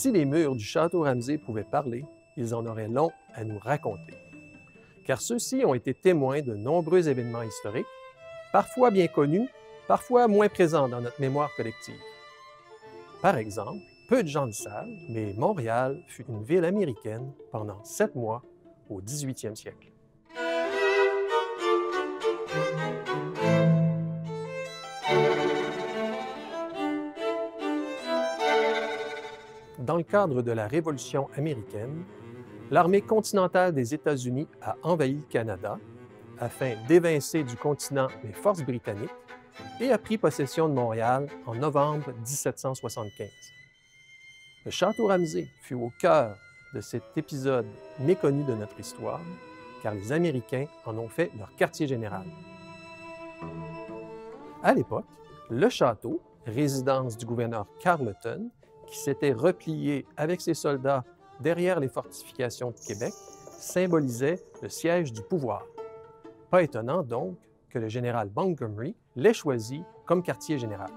Si les murs du château Ramsay pouvaient parler, ils en auraient long à nous raconter. Car ceux-ci ont été témoins de nombreux événements historiques, parfois bien connus, parfois moins présents dans notre mémoire collective. Par exemple, peu de gens le savent, mais Montréal fut une ville américaine pendant 7 mois au 18e siècle. Dans le cadre de la Révolution américaine, l'armée continentale des États-Unis a envahi le Canada afin d'évincer du continent les forces britanniques et a pris possession de Montréal en novembre 1775. Le château Ramsay fut au cœur de cet épisode méconnu de notre histoire, car les Américains en ont fait leur quartier général. À l'époque, le château, résidence du gouverneur Carleton, qui s'était replié avec ses soldats derrière les fortifications de Québec, symbolisait le siège du pouvoir. Pas étonnant donc que le général Montgomery l'ait choisi comme quartier général.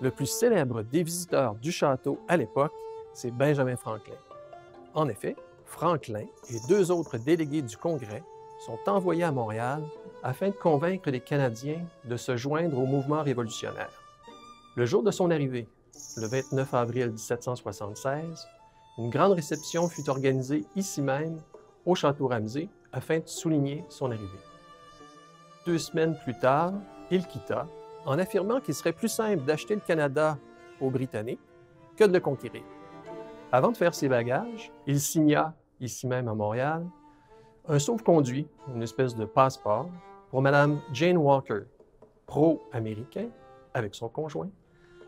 Le plus célèbre des visiteurs du château à l'époque, c'est Benjamin Franklin. En effet, Franklin et 2 autres délégués du Congrès sont envoyés à Montréal afin de convaincre les Canadiens de se joindre au mouvement révolutionnaire. Le jour de son arrivée, le 29 avril 1776, une grande réception fut organisée ici même, au château Ramsay, afin de souligner son arrivée. 2 semaines plus tard, il quitta, en affirmant qu'il serait plus simple d'acheter le Canada aux Britanniques que de le conquérir. Avant de faire ses bagages, il signa, ici même à Montréal, un sauve-conduit, une espèce de passeport, pour Mme Jane Walker, pro-américain, avec son conjoint,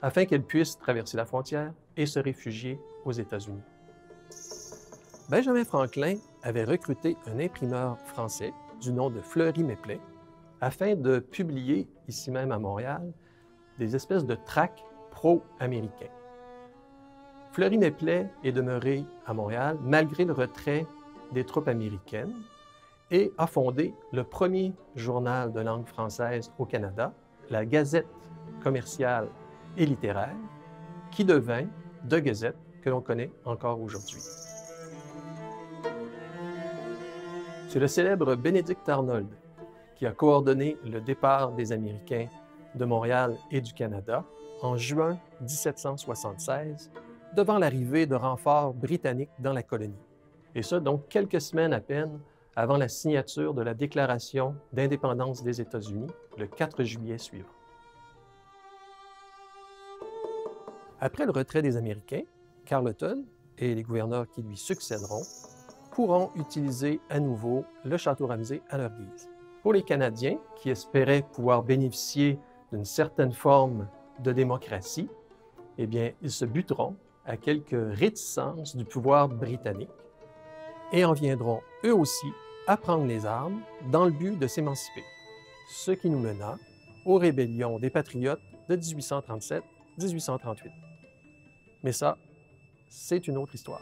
afin qu'elle puisse traverser la frontière et se réfugier aux États-Unis. Benjamin Franklin avait recruté un imprimeur français du nom de Fleury-Méplet afin de publier, ici même à Montréal, des espèces de tracts pro-américains. Fleury-Méplet est demeuré à Montréal malgré le retrait des troupes américaines et a fondé le premier journal de langue française au Canada, la Gazette commerciale et littéraire, qui devint The Gazette, que l'on connaît encore aujourd'hui. C'est le célèbre Benedict Arnold qui a coordonné le départ des Américains de Montréal et du Canada en juin 1776, devant l'arrivée de renforts britanniques dans la colonie. Et ça, donc, quelques semaines à peine avant la signature de la Déclaration d'indépendance des États-Unis, le 4 juillet suivant. Après le retrait des Américains, Carleton et les gouverneurs qui lui succéderont pourront utiliser à nouveau le château Ramsay à leur guise. Pour les Canadiens qui espéraient pouvoir bénéficier d'une certaine forme de démocratie, eh bien, ils se buteront à quelques réticences du pouvoir britannique et en viendront eux aussi à prendre les armes dans le but de s'émanciper, ce qui nous mena aux rébellions des Patriotes de 1837-1838. Mais ça, c'est une autre histoire.